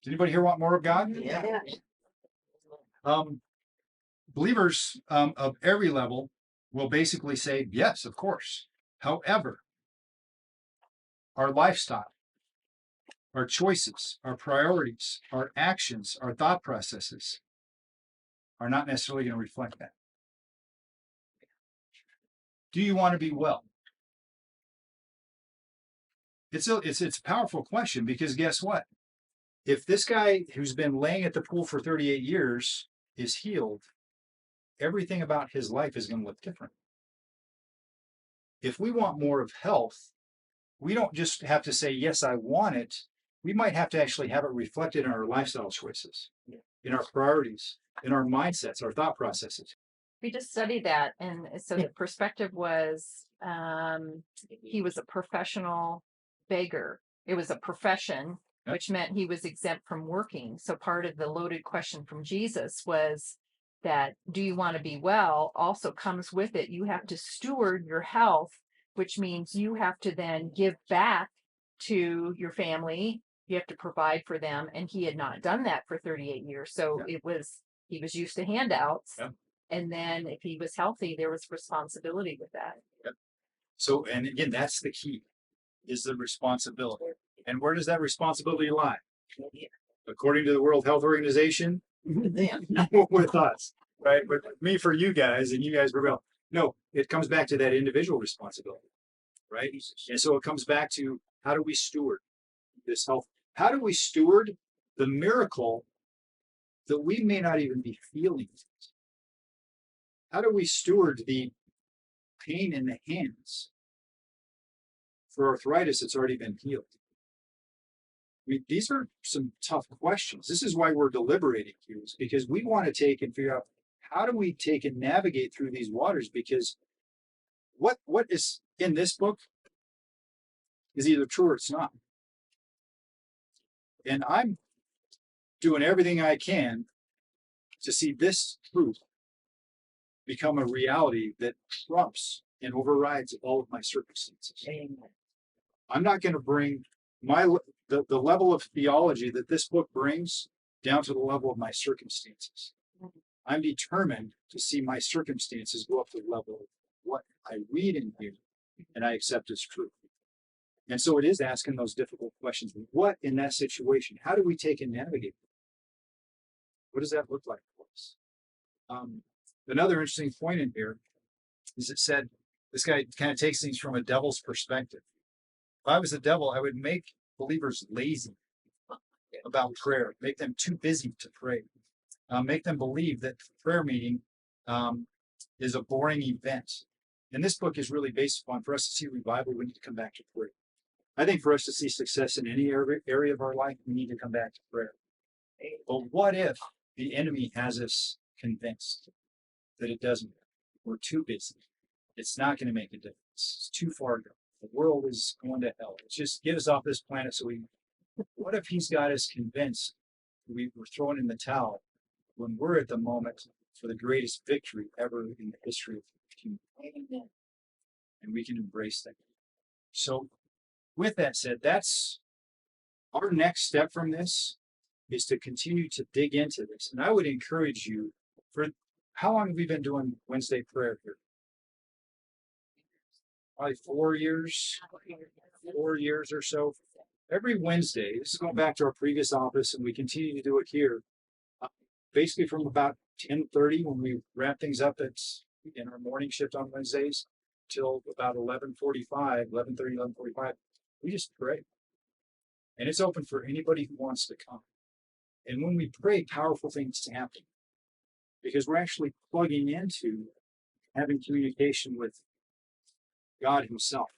A: anybody here want more of God?
C: Yeah.
A: Believers of every level will basically say, yes, of course. However, our lifestyle, our choices, our priorities, our actions, our thought processes are not necessarily going to reflect that. Do you want to be well? It's a powerful question, because guess what? If this guy who's been laying at the pool for 38 years is healed, everything about his life is going to look different. If we want more of health, we don't just have to say, yes, I want it. We might have to actually have it reflected in our lifestyle choices, in our priorities, in our mindsets, our thought processes.
E: We just studied that, and so the perspective was he was a professional beggar. It was a profession,
A: Yep.
E: which meant he was exempt from working. So part of the loaded question from Jesus was that, do you want to be well? Also comes with it, you have to steward your health, which means you have to then give back to your family. You have to provide for them. And he had not done that for 38 years. So he was used to handouts.
A: Yep.
E: And then if he was healthy, there was responsibility with that.
A: So, and again, that's the key, is the responsibility. And where does that responsibility lie? According to the World Health Organization, with us, right? But me for you guys, and you guys rebel. No, it comes back to that individual responsibility, right? And so it comes back to, how do we steward this health? How do we steward the miracle that we may not even be feeling? How do we steward the pain in the hands for arthritis that's already been healed? I mean, these are some tough questions. This is why we're deliberating here, is because we want to take and figure out, how do we take and navigate through these waters? Because what is in this book is either true or it's not. And I'm doing everything I can to see this truth become a reality that trumps and overrides all of my circumstances. I'm not going to bring the level of theology that this book brings down to the level of my circumstances. I'm determined to see my circumstances go up to the level of what I read in here and I accept as truth. And so it is asking those difficult questions. What in that situation? How do we take and navigate? What does that look like for us? Another interesting point in here is, it said, this guy kind of takes things from a devil's perspective. If I was the devil, I would make believers lazy about prayer, make them too busy to pray, make them believe that prayer meeting is a boring event. And this book is really based upon, for us to see revival, we need to come back to prayer. I think for us to see success in any area of our life, we need to come back to prayer. But what if the enemy has us convinced that it doesn't? We're too busy. It's not going to make a difference. It's too far gone. The world is going to hell. It's just get us off this planet. So what if he's got us convinced we're throwing in the towel when we're at the moment for the greatest victory ever in the history of humanity? And we can embrace that. So with that said, that's our next step from this, is to continue to dig into this. And I would encourage you, for how long have we been doing Wednesday prayer here? Probably 4 years or so. Every Wednesday, this is going back to our previous office, and we continue to do it here. Basically from about 10:30 when we wrap things up in our morning shift on Wednesdays till about 11:45, 11:45, we just pray. And it's open for anybody who wants to come. And when we pray, powerful things happen, because we're actually plugging into having communication with God himself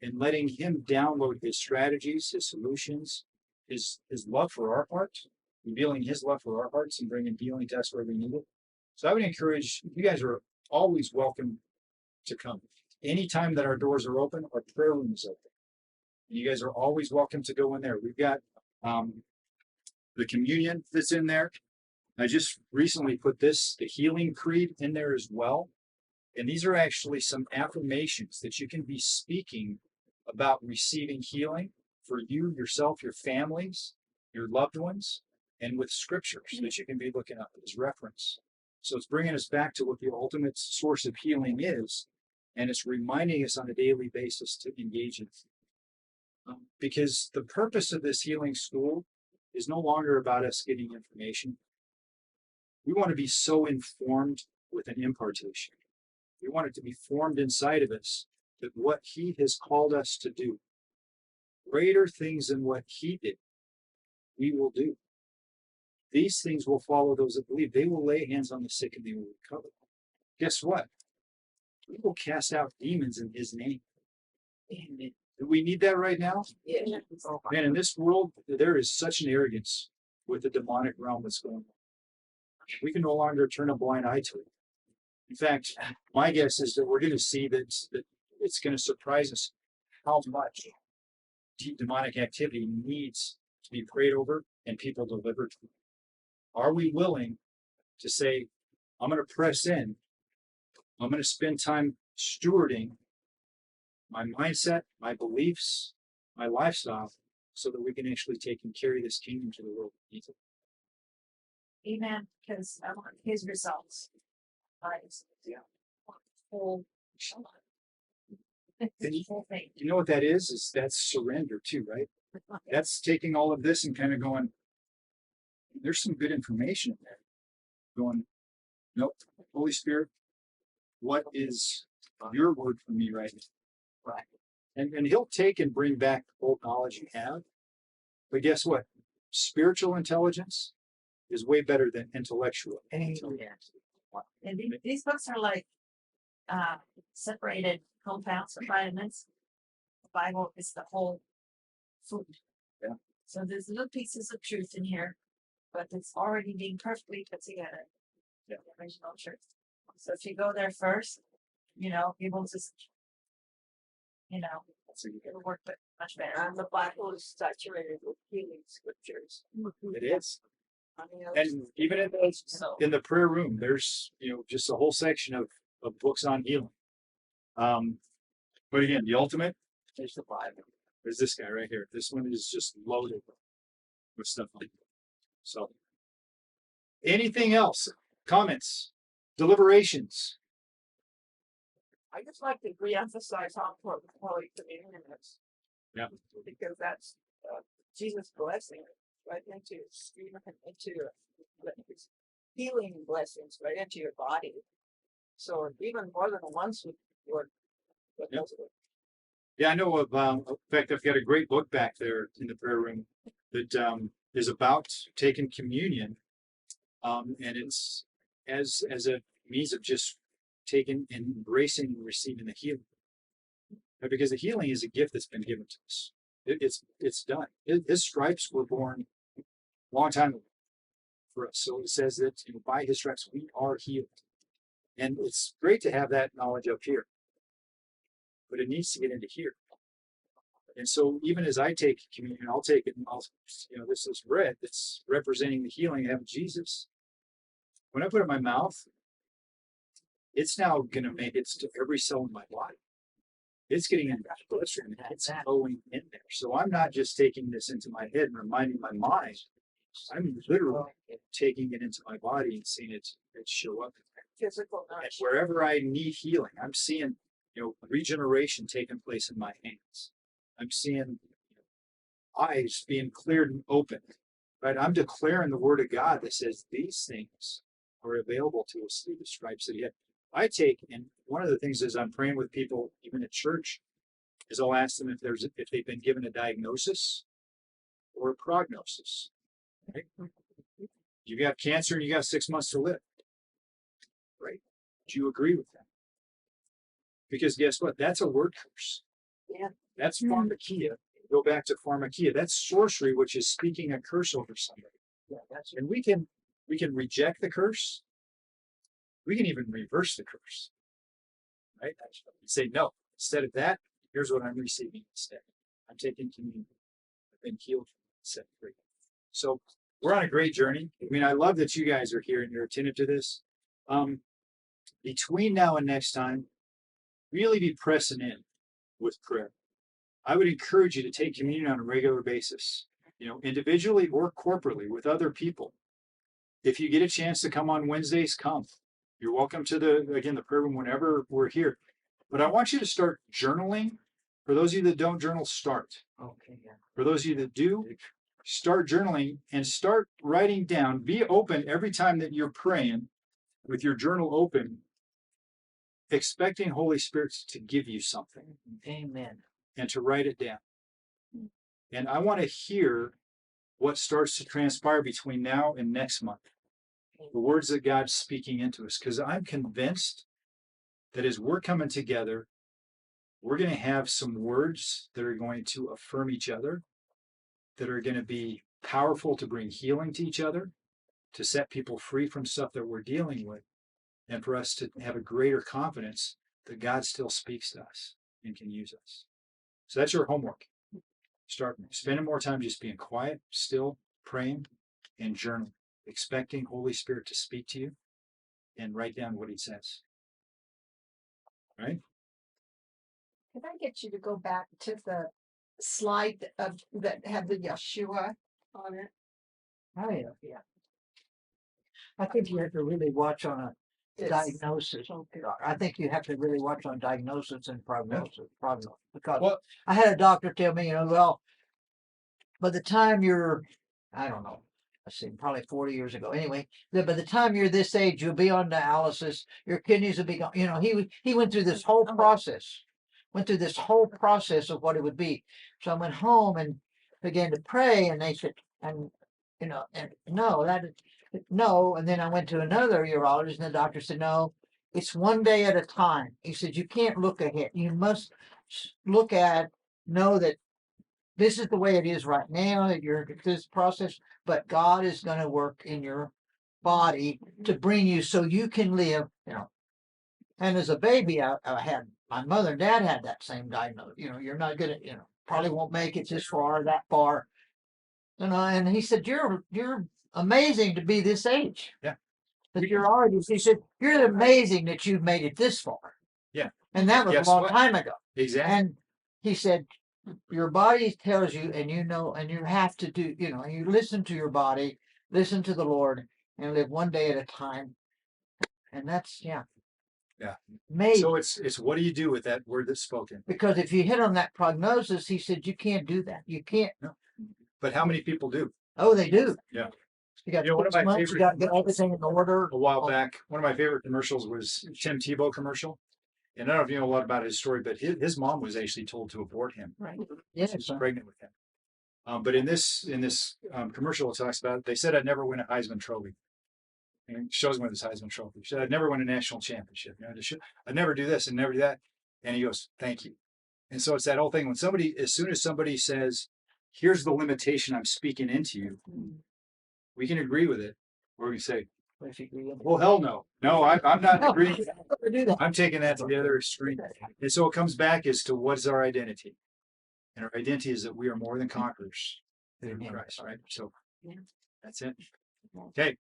A: and letting him download his strategies, his solutions, his love for our heart, revealing his love for our hearts and bringing healing to us where we need it. So I would encourage, you guys are always welcome to come. Anytime that our doors are open, our prayer room is open. You guys are always welcome to go in there. We've got the communion that's in there. I just recently put the healing creed in there as well. And these are actually some affirmations that you can be speaking about receiving healing for you, yourself, your families, your loved ones, and with scriptures that you can be looking up as reference. So it's bringing us back to what the ultimate source of healing is, and it's reminding us on a daily basis to engage in it. Because the purpose of this healing school is no longer about us getting information. We want to be so informed with an impartation. We want it to be formed inside of us that what he has called us to do, greater things than what he did, we will do. These things will follow those that believe. They will lay hands on the sick and they will recover. Guess what? We will cast out demons in his name.
C: Amen.
A: Do we need that right now?
C: Yes. Oh,
A: Man, in this world, there is such an arrogance with the demonic realm that's going on. We can no longer turn a blind eye to it. In fact, my guess is that we're going to see that it's going to surprise us how much deep demonic activity needs to be prayed over and people delivered. Are we willing to say, I'm going to press in, I'm going to spend time stewarding my mindset, my beliefs, my lifestyle, so that we can actually take and carry this kingdom to the world that needs it?
B: Amen, because I want his results.
A: Yeah.
B: Whole.
A: And
B: Whole thing.
A: you know what that is? Is that's surrender too, right? That's taking all of this and kind of going, there's some good information in there. Going, nope, Holy Spirit, what is your word for me right now?
C: right.
A: And he'll take and bring back the old knowledge you have. But guess what? Spiritual intelligence is way better than intellectual intelligence.
B: And these books are like separated compounds of vitamins. The Bible is the whole food.
A: Yeah.
B: So there's little pieces of truth in here, but it's already being perfectly put together.
A: Yeah.
B: The original truth. So if you go there first, it will just,
A: So you
B: it'll work much better.
D: And the Bible is saturated with healing scriptures.
A: it is.
D: I mean,
A: And even
B: So
A: in the prayer room, there's just a whole section of books on healing. But again, the ultimate is the Bible. There's this guy right here. This one is just loaded with stuff on it. So, anything else? Comments? Deliberations?
D: I just like to re-emphasize how important Holy Communion is.
A: Yeah.
D: Because that's Jesus' blessing right into his healing blessings right into your body. So even more than once with your
A: Yep. Yeah, I know of. In fact, I've got a great book back there in the prayer room that is about taking communion, and it's as a means of just taking and embracing and receiving the healing. But because the healing is a gift that's been given to us. It's done. His stripes were born a long time ago for us. So it says that by his stripes we are healed, and it's great to have that knowledge up here, but it needs to get into here. And so even as I take communion, I'll take it and this is bread that's representing the healing of Jesus. When I put it in my mouth, it's now going to make it to every cell in my body. It's getting into the bloodstream and it's going in there. So I'm not just taking this into my head and reminding my mind. I'm literally taking it into my body and seeing it show up
D: physical
A: and
D: nourishment.
A: wherever I need healing. I'm seeing regeneration taking place in my hands. I'm seeing eyes being cleared and opened. Right? I'm declaring the word of God that says these things are available to us through the stripes that he had. I take, and one of the things is I'm praying with people, even at church, is I'll ask them if they've been given a diagnosis or a prognosis. Right? You got cancer and you got 6 months to live. Right? Do you agree with that? Because guess what? That's a word curse.
D: Yeah.
A: That's pharmakia. Go back to pharmakia. That's sorcery, which is speaking a curse over somebody.
C: Yeah, that's
A: And we can reject the curse. We can even reverse the curse. Right? Say, no, instead of that, here's what I'm receiving instead. I'm taking communion. I've been healed, set free. So we're on a great journey. I mean, I love that you guys are here and you're attentive to this. Between now and next time, really be pressing in with prayer. I would encourage you to take communion on a regular basis, individually or corporately with other people. If you get a chance to come on Wednesdays, come. You're welcome to the prayer room whenever we're here. But I want you to start journaling. For those of you that don't journal, start.
C: okay. Yeah.
A: For those of you that do, start journaling and start writing down. Be open every time that you're praying with your journal open expecting Holy Spirit to give you something
C: Amen.
A: and to write it down. And I want to hear what starts to transpire between now and next month. The words that God's speaking into us, because I'm convinced that as we're coming together, we're going to have some words that are going to affirm each other, that are going to be powerful to bring healing to each other, to set people free from stuff that we're dealing with, and for us to have a greater confidence that God still speaks to us and can use us. So that's your homework. Start spending more time just being quiet, still, praying, and journaling, expecting Holy Spirit to speak to you and write down what he says. Right?
F: Can I get you to go back to the slide of that had the Yeshua on it?
C: Oh, yeah, yeah. I think you have to really watch on a
F: It's-
C: diagnosis. I think you have to really watch on diagnosis and prognosis, because
A: Well-
C: I had a doctor tell me, well, by the time you're, I don't know, let's see, probably 40 years ago. Anyway, that by the time you're this age, you'll be on dialysis. Your kidneys will be gone. He went through this whole process. Went through this whole process of what it would be. So I went home and began to pray, and they said, and no. And then I went to another urologist, and the doctor said, no, it's one day at a time. He said, you can't look ahead. You must look at, know that this is the way it is right now, that you're this process, but God is going to work in your body to bring you so you can live, And as a baby, I had my mother and dad had that same diagnosis. You're not gonna, probably won't make it this far, that far. And he said, you're amazing to be this age.
A: Yeah.
C: But you're already, he said, you're amazing that you've made it this far.
A: Yeah.
C: And that was
A: Guess
C: a long
A: what?
C: time ago.
A: Exactly.
C: And he said, your body tells you, and and you have to do, you listen to your body, listen to the Lord, and live one day at a time. And that's,
A: Yeah.
C: Amazing.
A: So it's what do you do with that word that's spoken?
C: Because if you hit on that prognosis, he said, you can't do that. You can't.
A: But how many people do?
C: Oh, they do.
A: Yeah.
C: You got
A: One of
C: 6
A: my
C: months, you
A: favorite-
C: got everything in order.
A: A while back, one of my favorite commercials was Tim Tebow commercial. And I don't know if you know a lot about his story, but his mom was actually told to abort him.
E: Right.
C: Yes.
A: She was pregnant with him. But in this commercial, it talks about, they said I'd never win a Heisman Trophy. And it shows him with his Heisman Trophy. He said I'd never win a national championship. I'd never do this and never do that. And he goes, thank you. And so it's that whole thing. When as soon as somebody says, here's the limitation I'm speaking into you, we can agree with it. Or we say, well, hell no. No, I'm not agreeing.
C: Do that.
A: I'm taking that to the other extreme. And so it comes back as to what's our identity. And our identity is that we are more than conquerors through Christ, right? So that's it. Okay.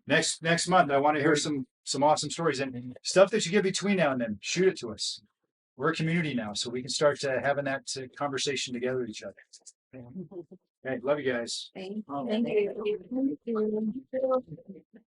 A: Next month, I want to hear some awesome stories and stuff that you get between now and then. Shoot it to us. We're a community now, so we can start having that conversation together with each other. Okay, love you guys.
F: Thank
C: Oh,
F: you.